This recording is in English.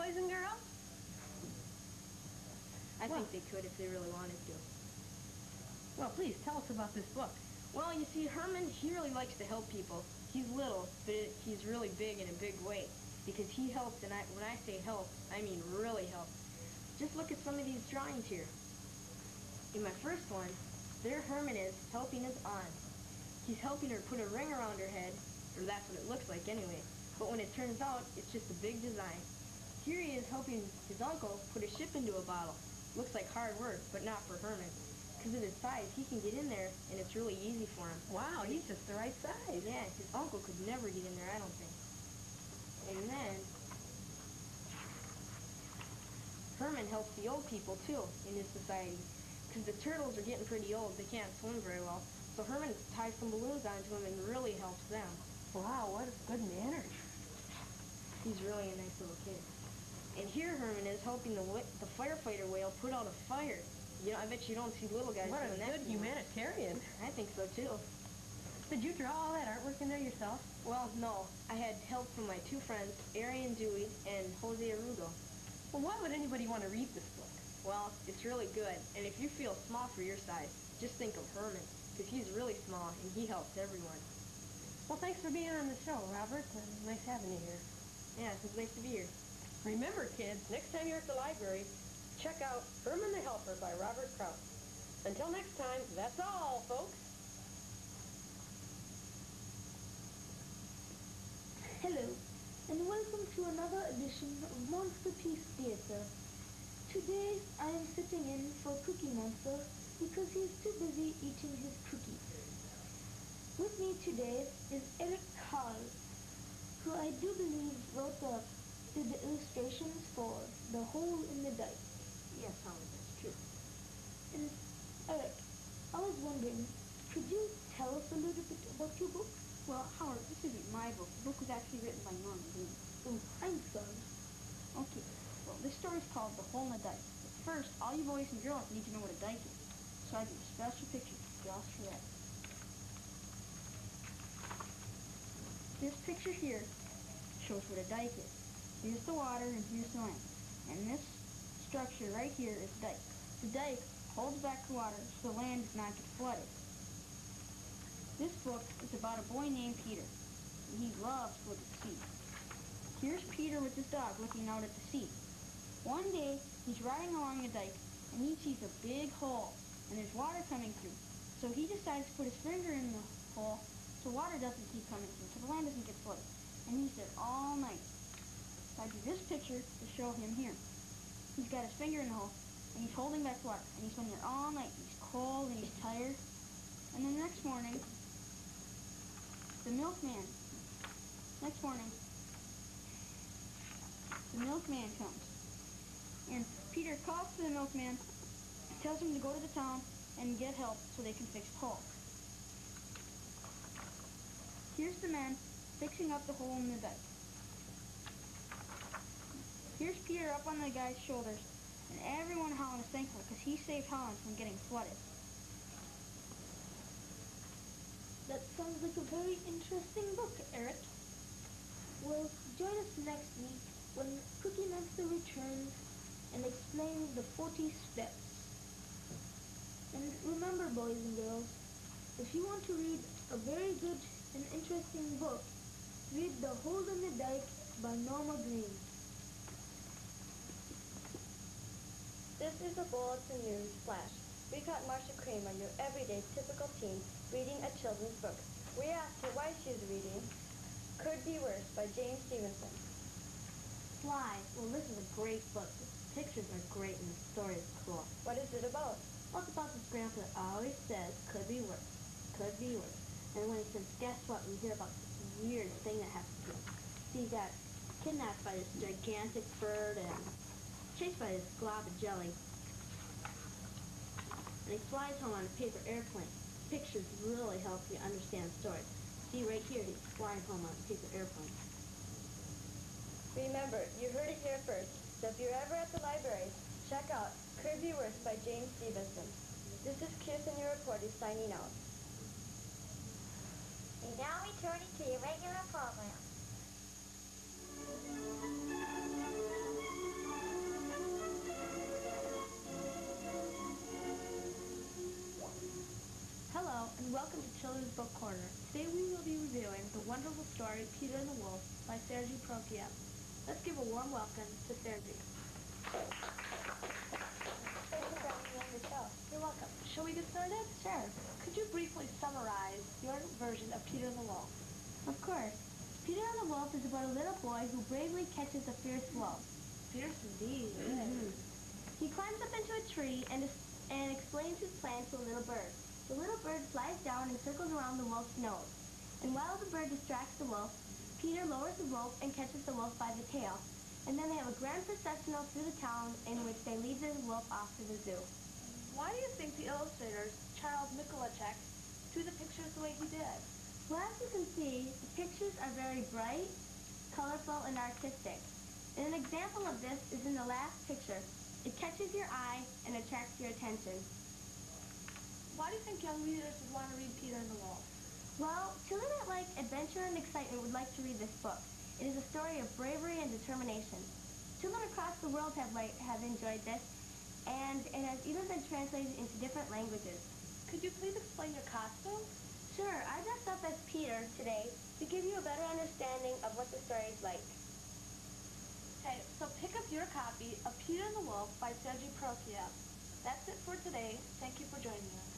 boys and girls? I think they could if they really wanted to. Well, please, tell us about this book. Well, you see, Herman, he really likes to help people. He's little, but he's really big in a big way. Because he helps, and when I say help, I mean really help. Just look at some of these drawings here. In my first one, there Herman is helping his aunt. He's helping her put a ring around her head, or that's what it looks like anyway. But when it turns out, it's just a big design. Here he is helping his uncle put a ship into a bottle. Looks like hard work, but not for Herman. Because of his size, he can get in there, and it's really easy for him. Wow, he's just the right size. Yeah, his uncle could never get in there, I don't think. And then, Herman helps the old people, too, in his society. Because the turtles are getting pretty old, they can't swim very well. So Herman ties some balloons onto them and really helps them. Wow, what good manners. He's really a nice little kid. And here Herman is helping the firefighter whale put out a fire. You know, I bet you don't see little guys doing that. What a good humanitarian. I think so, too. Did you draw all that artwork in there yourself? Well, no. I had help from my two friends, Ari and Dewey, and Jose Arugo. Well, why would anybody want to read this book? Well, it's really good. And if you feel small for your size, just think of Herman. Because he's really small, and he helps everyone. Well, thanks for being on the show, Robert. Nice having you here. Yeah, it's nice to be here. Remember, kids, next time you're at the library, check out Herman the Helper by Robert Kraus. Until next time, that's all, folks. Hello, and welcome to another edition of Monster Peace Theater. Today, I am sitting in for Cookie Monster because he is too busy eating his cookies. With me today is Eric Carl, who I do believe did the illustrations for The Hole in the Dike. Yes, Howard, that's true. And Eric, I was wondering, could you tell us a little bit about your book? Well, Howard, this isn't my book. The book was actually written by Norman Green. Oh, I'm sorry. Okay, well, this story's called The Hole in the Dike. But first, all you boys and girls need to know what a dike is. So I did a special picture just for that. This picture here shows what a dike is. Here's the water and here's the land. And this structure right here is the dike. The dike holds back the water so the land does not get flooded. This book is about a boy named Peter, and he loves to look at the sea. Here's Peter with his dog looking out at the sea. One day, he's riding along the dike, and he sees a big hole, and there's water coming through. So he decides to put his finger in the hole so water doesn't keep coming through, so the land doesn't get flooded. And he's there all night. So I do this picture to show him here. He's got his finger in the hole, and he's holding back water, and he's been there all night. He's cold, and he's tired. And then the next morning, the milkman comes. And Peter calls to the milkman, tells him to go to the town and get help so they can fix the hole. Here's the man fixing up the hole in the dike. Here's Peter up on the guy's shoulders, and everyone in Holland is thankful because he saved Holland from getting flooded. That sounds like a very interesting book, Eric. Well, join us next week when Cookie Monster returns and explains the 40 steps. And remember, boys and girls, if you want to read a very good and interesting book, read The Hole in the Dike by Norma Green. This is a Bulletin News Flash. We caught Marsha, Kramer, your everyday typical teen, reading a children's book. We asked her why she was reading Could Be Worse by James Stevenson. Fly. Well, this is a great book. The pictures are great and the story is cool. What is it about? Well, it's about this grandpa that always says, could be worse, could be worse. And when he says, guess what, we hear about this weird thing that happens to him. So he got kidnapped by this gigantic bird and chased by this glob of jelly. And he flies home on a paper airplane. Pictures really help you understand the story. See right here, he's flying home on a paper airplane. Remember, you heard it here first, so if you're ever at the library, check out Could Be Worse by James Stevenson. This is Kirsten, your reporter, signing out. And now returning to your regular program. Book Corner. Today we will be reviewing the wonderful story Peter and the Wolf by Sergei Prokofiev. Let's give a warm welcome to Sergei. Thank you for having me on the show. You're welcome. Shall we get started? Sure. Could you briefly summarize your version of Peter and the Wolf? Of course. Peter and the Wolf is about a little boy who bravely catches a fierce wolf. Fierce indeed. He climbs up into a tree and explains his plan to a little bird. The little bird flies down and circles around the wolf's nose. And while the bird distracts the wolf, Peter lowers the rope and catches the wolf by the tail. And then they have a grand processional through the town in which they lead the wolf off to the zoo. Why do you think the illustrator, Charles Michalacek, drew the pictures the way he did? Well, as you can see, the pictures are very bright, colorful, and artistic. And an example of this is in the last picture. It catches your eye and attracts your attention. Why do you think young readers would want to read Peter and the Wolf? Well, children that like adventure and excitement would like to read this book. It is a story of bravery and determination. Children across the world have enjoyed this, and it has even been translated into different languages. Could you please explain your costume? Sure, I dressed up as Peter today To give you a better understanding of what the story is like. Okay, so pick up your copy of Peter and the Wolf by Sergei Prokofiev. That's it for today. Thank you for joining us.